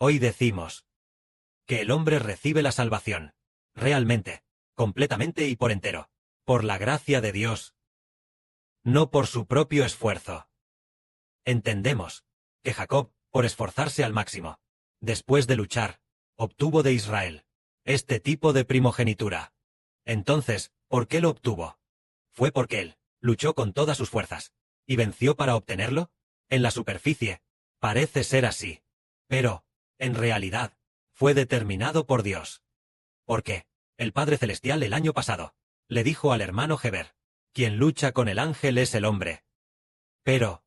Hoy decimos que el hombre recibe la salvación, realmente, completamente y por entero, por la gracia de Dios, no por su propio esfuerzo. Entendemos que Jacob, por esforzarse al máximo, después de luchar, obtuvo de Israel este tipo de primogenitura. Entonces, ¿por qué lo obtuvo? ¿Fue porque él luchó con todas sus fuerzas y venció para obtenerlo? En la superficie, parece ser así. Pero, en realidad, fue determinado por Dios. Porque el Padre Celestial el año pasado le dijo al hermano Heber: quien lucha con el ángel es el hombre. Pero,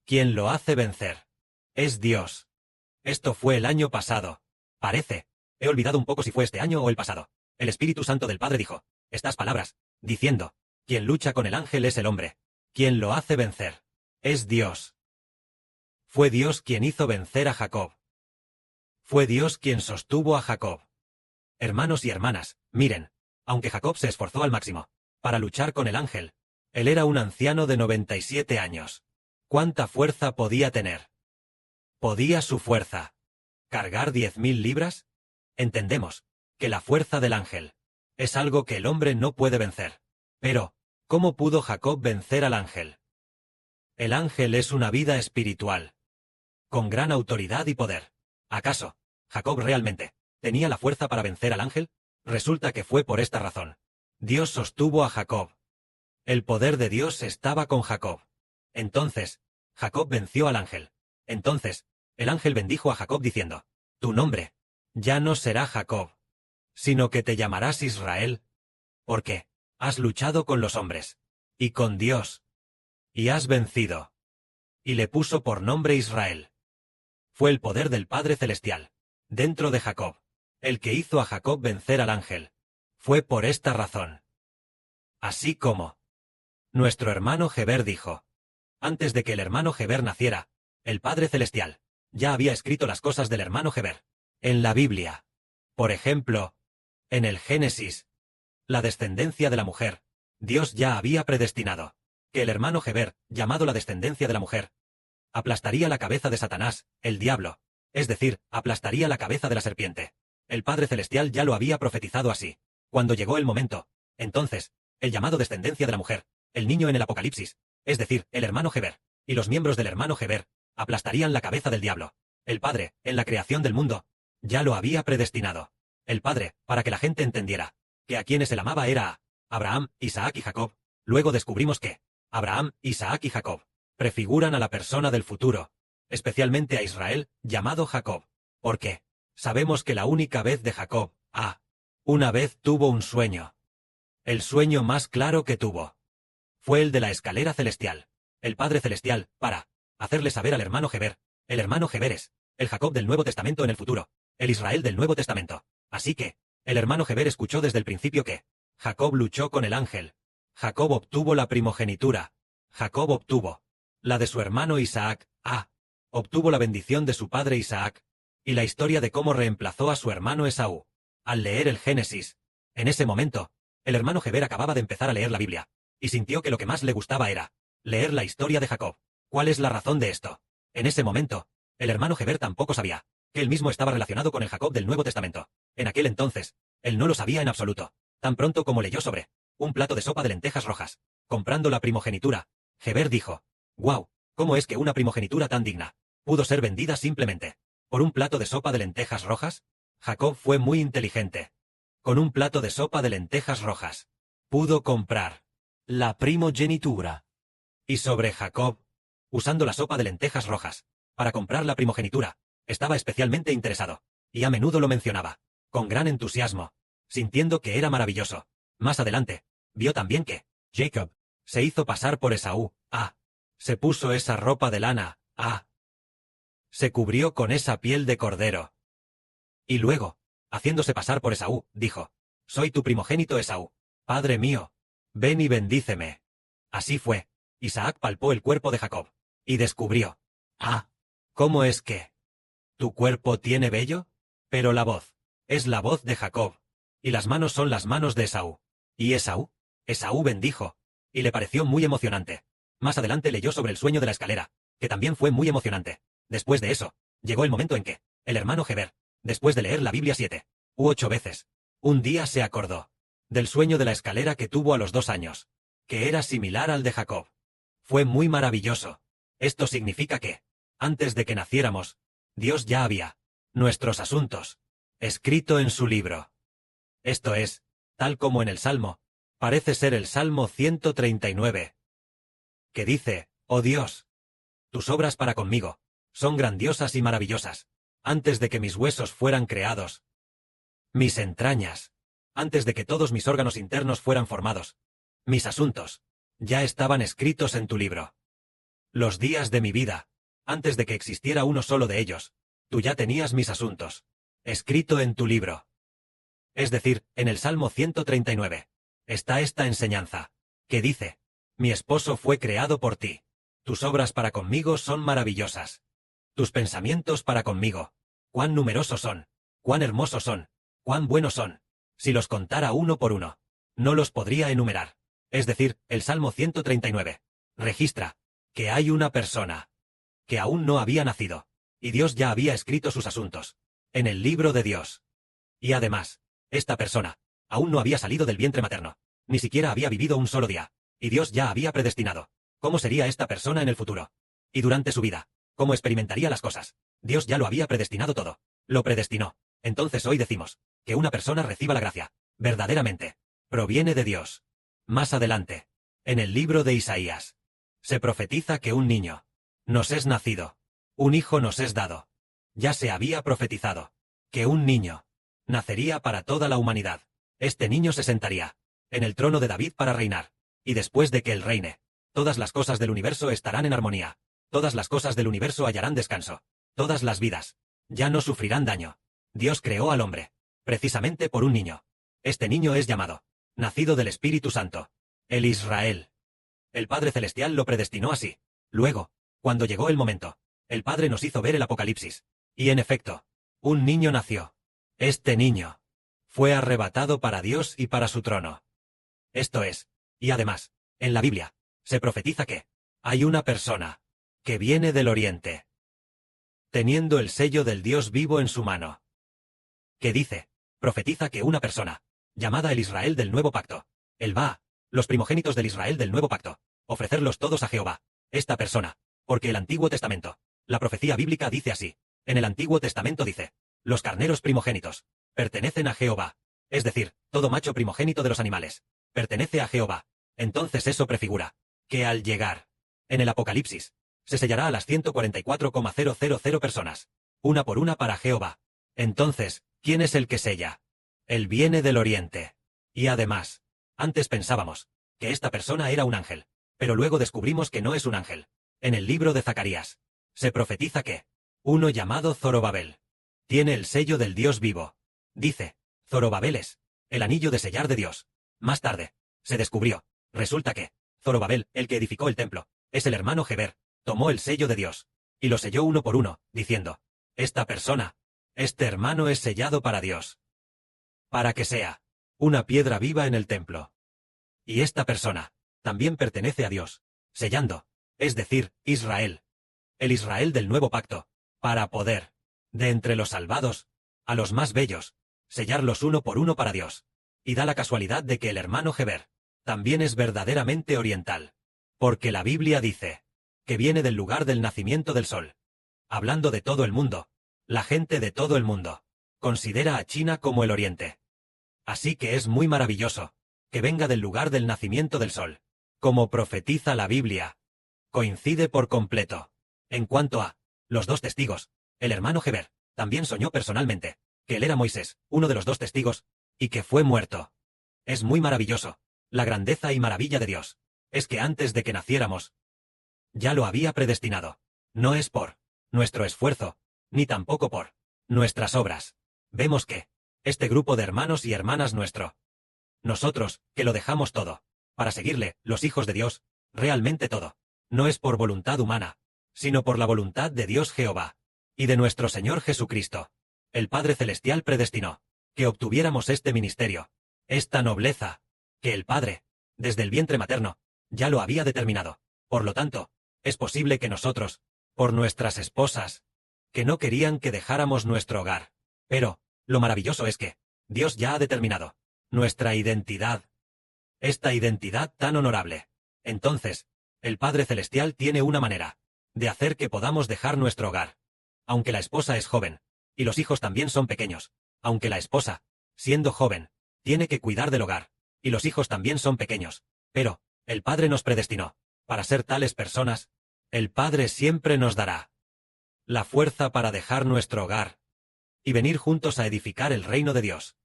quien lo hace vencer es Dios. Esto fue el año pasado. Parece. He olvidado un poco si fue este año o el pasado. El Espíritu Santo del Padre dijo estas palabras, diciendo: quien lucha con el ángel es el hombre. Quien lo hace vencer es Dios. Fue Dios quien hizo vencer a Jacob. Fue Dios quien sostuvo a Jacob. Hermanos y hermanas, miren, aunque Jacob se esforzó al máximo para luchar con el ángel, él era un anciano de 97 años. ¿Cuánta fuerza podía tener? ¿Podía su fuerza cargar 10.000 libras? Entendemos que la fuerza del ángel es algo que el hombre no puede vencer. Pero, ¿cómo pudo Jacob vencer al ángel? El ángel es una vida espiritual, con gran autoridad y poder. ¿Acaso Jacob realmente tenía la fuerza para vencer al ángel? Resulta que fue por esta razón. Dios sostuvo a Jacob. El poder de Dios estaba con Jacob. Entonces, Jacob venció al ángel. Entonces, el ángel bendijo a Jacob diciendo: tu nombre ya no será Jacob, sino que te llamarás Israel, porque has luchado con los hombres y con Dios, y has vencido. Y le puso por nombre Israel. Fue el poder del Padre Celestial dentro de Jacob el que hizo a Jacob vencer al ángel. Fue por esta razón. Así como nuestro hermano Heber dijo, antes de que el hermano Heber naciera, el Padre Celestial ya había escrito las cosas del hermano Heber en la Biblia. Por ejemplo, en el Génesis, la descendencia de la mujer, Dios ya había predestinado que el hermano Heber, llamado la descendencia de la mujer, aplastaría la cabeza de Satanás, el diablo, es decir, aplastaría la cabeza de la serpiente. El Padre Celestial ya lo había profetizado así. Cuando llegó el momento, entonces, el llamado descendencia de la mujer, el niño en el Apocalipsis, es decir, el hermano Heber, y los miembros del hermano Heber, aplastarían la cabeza del diablo. El Padre, en la creación del mundo, ya lo había predestinado. El Padre, para que la gente entendiera que a quienes él amaba era a Abraham, Isaac y Jacob. Luego descubrimos que Abraham, Isaac y Jacob prefiguran a la persona del futuro, especialmente a Israel, llamado Jacob. Porque sabemos que la única vez de Jacob, una vez tuvo un sueño. El sueño más claro que tuvo fue el de la escalera celestial. El Padre Celestial, para hacerle saber al hermano Heber, el hermano Heber es el Jacob del Nuevo Testamento en el futuro, el Israel del Nuevo Testamento. Así que, el hermano Heber escuchó desde el principio que Jacob luchó con el ángel. Jacob obtuvo la primogenitura. Jacob obtuvo la de su hermano Isaac. Obtuvo la bendición de su padre Isaac. Y la historia de cómo reemplazó a su hermano Esaú. Al leer el Génesis, en ese momento, el hermano Heber acababa de empezar a leer la Biblia, y sintió que lo que más le gustaba era leer la historia de Jacob. ¿Cuál es la razón de esto? En ese momento, el hermano Heber tampoco sabía que él mismo estaba relacionado con el Jacob del Nuevo Testamento. En aquel entonces, él no lo sabía en absoluto. Tan pronto como leyó sobre un plato de sopa de lentejas rojas, comprando la primogenitura, Heber dijo: «¡Guau! ¿Cómo es que una primogenitura tan digna pudo ser vendida simplemente por un plato de sopa de lentejas rojas?» Jacob fue muy inteligente. Con un plato de sopa de lentejas rojas, pudo comprar la primogenitura. Y sobre Jacob, usando la sopa de lentejas rojas, para comprar la primogenitura, estaba especialmente interesado, y a menudo lo mencionaba, con gran entusiasmo, sintiendo que era maravilloso. Más adelante, vio también que Jacob se hizo pasar por Esaú. Se puso esa ropa de lana. Se cubrió con esa piel de cordero. Y luego, haciéndose pasar por Esaú, dijo: «Soy tu primogénito Esaú. Padre mío, ven y bendíceme». Así fue. Isaac palpó el cuerpo de Jacob, y descubrió: ¿cómo es que tu cuerpo tiene vello? Pero la voz es la voz de Jacob, y las manos son las manos de Esaú. ¿Y Esaú? Esaú bendijo, y le pareció muy emocionante. Más adelante leyó sobre el sueño de la escalera, que también fue muy emocionante. Después de eso, llegó el momento en que El hermano Heber, después de leer la Biblia 7 u 8 veces, un día se acordó del sueño de la escalera que tuvo a los 2 años, que era similar al de Jacob. Fue muy maravilloso. Esto significa que, antes de que naciéramos, Dios ya había nuestros asuntos escrito en su libro. Esto es, tal como en el Salmo, parece ser el Salmo 139, que dice: «Oh Dios, tus obras para conmigo son grandiosas y maravillosas, antes de que mis huesos fueran creados, mis entrañas, antes de que todos mis órganos internos fueran formados, mis asuntos ya estaban escritos en tu libro. Los días de mi vida, antes de que existiera uno solo de ellos, tú ya tenías mis asuntos escrito en tu libro». Es decir, en el Salmo 139 está esta enseñanza, que dice: «Mi esposo fue creado por ti. Tus obras para conmigo son maravillosas. Tus pensamientos para conmigo, cuán numerosos son, cuán hermosos son, cuán buenos son. Si los contara uno por uno, no los podría enumerar». Es decir, el Salmo 139 registra que hay una persona que aún no había nacido, y Dios ya había escrito sus asuntos en el libro de Dios. Y además, esta persona aún no había salido del vientre materno, ni siquiera había vivido un solo día, y Dios ya había predestinado cómo sería esta persona en el futuro. Y durante su vida, cómo experimentaría las cosas. Dios ya lo había predestinado todo. Lo predestinó. Entonces hoy decimos que una persona reciba la gracia, verdaderamente, proviene de Dios. Más adelante, en el libro de Isaías, se profetiza que un niño nos es nacido, un hijo nos es dado. Ya se había profetizado que un niño nacería para toda la humanidad. Este niño se sentaría en el trono de David para reinar, y después de que él reine, todas las cosas del universo estarán en armonía, todas las cosas del universo hallarán descanso, todas las vidas ya no sufrirán daño. Dios creó al hombre, precisamente por un niño. Este niño es llamado, nacido del Espíritu Santo, el Israel. El Padre Celestial lo predestinó así. Luego, cuando llegó el momento, el Padre nos hizo ver el Apocalipsis. Y en efecto, un niño nació. Este niño fue arrebatado para Dios y para su trono. Esto es, y además, en la Biblia, se profetiza que hay una persona que viene del oriente, teniendo el sello del Dios vivo en su mano. Que dice, profetiza que una persona, llamada el Israel del Nuevo Pacto, él va, los primogénitos del Israel del Nuevo Pacto, ofrecerlos todos a Jehová. Esta persona, porque el Antiguo Testamento, la profecía bíblica dice así. En el Antiguo Testamento dice: «Los carneros primogénitos pertenecen a Jehová». Es decir, todo macho primogénito de los animales pertenece a Jehová. Entonces eso prefigura que al llegar, en el Apocalipsis, se sellará a las 144,000 personas, una por una para Jehová. Entonces, ¿quién es el que sella? Él viene del oriente. Y además, antes pensábamos que esta persona era un ángel, pero luego descubrimos que no es un ángel. En el libro de Zacarías, se profetiza que uno llamado Zorobabel tiene el sello del Dios vivo. Dice, Zorobabel es el anillo de sellar de Dios. Más tarde, se descubrió, resulta que Zorobabel, el que edificó el templo, es el hermano Heber, tomó el sello de Dios y lo selló uno por uno, diciendo: «Esta persona, este hermano es sellado para Dios, para que sea una piedra viva en el templo». Y esta persona también pertenece a Dios, sellando, es decir, Israel, el Israel del nuevo pacto, para poder, de entre los salvados, a los más bellos, sellarlos uno por uno para Dios. Y da la casualidad de que el hermano Heber también es verdaderamente oriental, porque la Biblia dice que viene del lugar del nacimiento del sol. Hablando de todo el mundo, la gente de todo el mundo considera a China como el oriente. Así que es muy maravilloso que venga del lugar del nacimiento del sol. Como profetiza la Biblia, coincide por completo. En cuanto a los dos testigos, el hermano Heber también soñó personalmente que él era Moisés, uno de los dos testigos, y que fue muerto. Es muy maravilloso. La grandeza y maravilla de Dios es que antes de que naciéramos, ya lo había predestinado. No es por nuestro esfuerzo, ni tampoco por nuestras obras. Vemos que este grupo de hermanos y hermanas nuestro, nosotros, que lo dejamos todo para seguirle, los hijos de Dios, realmente todo, no es por voluntad humana, sino por la voluntad de Dios Jehová y de nuestro Señor Jesucristo. El Padre Celestial predestinó que obtuviéramos este ministerio, esta nobleza, que el Padre, desde el vientre materno, ya lo había determinado. Por lo tanto, es posible que nosotros, por nuestras esposas, que no querían que dejáramos nuestro hogar. Pero, lo maravilloso es que, Dios ya ha determinado nuestra identidad. Esta identidad tan honorable. Entonces, el Padre Celestial tiene una manera de hacer que podamos dejar nuestro hogar. Aunque la esposa es joven, y los hijos también son pequeños, aunque la esposa, siendo joven, tiene que cuidar del hogar, y los hijos también son pequeños, pero, el Padre nos predestinó para ser tales personas. El Padre siempre nos dará la fuerza para dejar nuestro hogar y venir juntos a edificar el reino de Dios.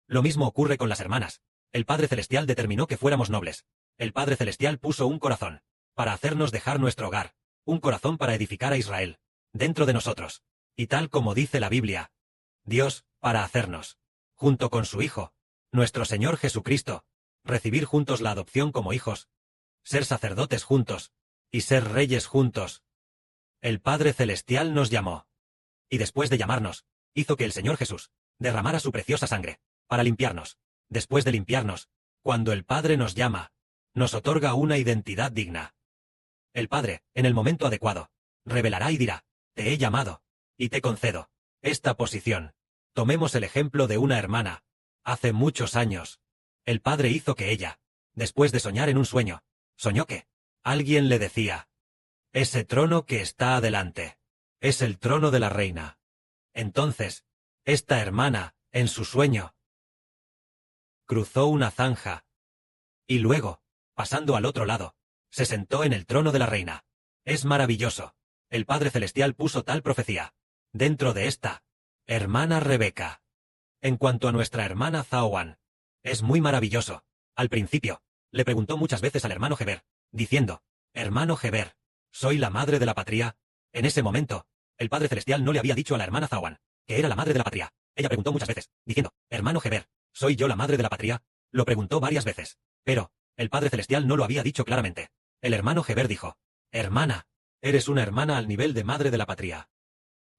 Lo mismo ocurre con las hermanas. El Padre Celestial determinó que fuéramos nobles. El Padre Celestial puso un corazón para hacernos dejar nuestro hogar, un corazón para edificar a Israel dentro de nosotros. Y tal como dice la Biblia, Dios, para hacernos, junto con su Hijo, nuestro Señor Jesucristo, recibir juntos la adopción como hijos, ser sacerdotes juntos, y ser reyes juntos. El Padre Celestial nos llamó. Y después de llamarnos, hizo que el Señor Jesús derramara su preciosa sangre para limpiarnos. Después de limpiarnos, cuando el Padre nos llama, nos otorga una identidad digna. El Padre, en el momento adecuado, revelará y dirá, te he llamado, y te concedo esta posición. Tomemos el ejemplo de una hermana. Hace muchos años, el Padre hizo que ella, después de soñar en un sueño, soñó que alguien le decía, ese trono que está adelante es el trono de la reina. Entonces, esta hermana, en su sueño, cruzó una zanja, y luego, pasando al otro lado, se sentó en el trono de la reina. Es maravilloso. El Padre Celestial puso tal profecía dentro de esta hermana Rebeca. En cuanto a nuestra hermana Zaowan, es muy maravilloso. Al principio, le preguntó muchas veces al hermano Heber, diciendo, hermano Heber, ¿soy la madre de la patria? En ese momento, el Padre Celestial no le había dicho a la hermana Zaowan que era la madre de la patria. Ella preguntó muchas veces, diciendo, hermano Heber, ¿soy yo la madre de la patria? Lo preguntó varias veces, pero, el Padre Celestial no lo había dicho claramente. El hermano Heber dijo, hermana, eres una hermana al nivel de madre de la patria.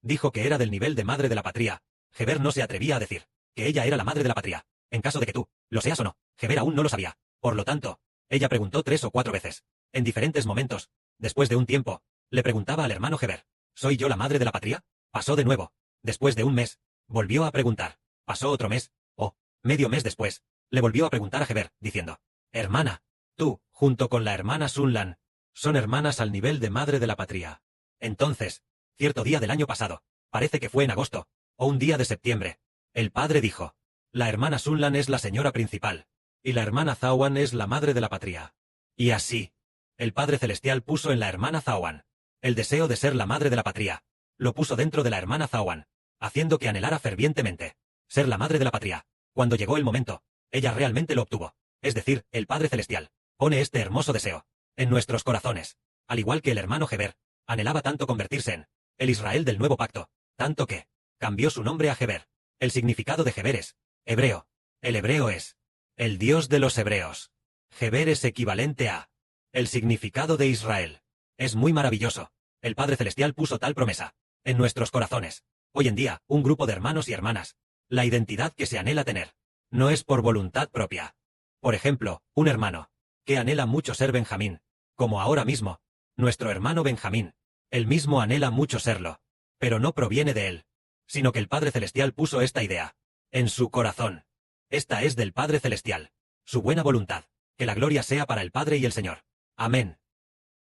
Dijo que era del nivel de madre de la patria. Heber no se atrevía a decir que ella era la madre de la patria. En caso de que tú lo seas o no, Heber aún no lo sabía. Por lo tanto, ella preguntó 3 o 4 veces. En diferentes momentos, después de un tiempo, le preguntaba al hermano Heber, ¿soy yo la madre de la patria? Pasó de nuevo. Después de un mes, volvió a preguntar. Pasó otro mes, o, medio mes después, le volvió a preguntar a Heber, diciendo, hermana, tú, junto con la hermana Sunlan, son hermanas al nivel de madre de la patria. Entonces, cierto día del año pasado, parece que fue en agosto, o un día de septiembre, el padre dijo, la hermana Sunlan es la señora principal, y la hermana Zaowan es la madre de la patria. Y así, el Padre Celestial puso en la hermana Zaowan el deseo de ser la madre de la patria, lo puso dentro de la hermana Zaowan, haciendo que anhelara fervientemente ser la madre de la patria. Cuando llegó el momento, ella realmente lo obtuvo. Es decir, el Padre Celestial pone este hermoso deseo en nuestros corazones, al igual que el hermano Heber anhelaba tanto convertirse en el Israel del nuevo pacto, tanto que cambió su nombre a Heber. El significado de Heber es hebreo. El hebreo es el Dios de los hebreos. Heber es equivalente a el significado de Israel. Es muy maravilloso. El Padre Celestial puso tal promesa en nuestros corazones. Hoy en día, un grupo de hermanos y hermanas, la identidad que se anhela tener, no es por voluntad propia. Por ejemplo, un hermano que anhela mucho ser Benjamín, como ahora mismo, nuestro hermano Benjamín, él mismo anhela mucho serlo, pero no proviene de él, sino que el Padre Celestial puso esta idea en su corazón. Esta es del Padre Celestial, su buena voluntad, que la gloria sea para el Padre y el Señor. Amén.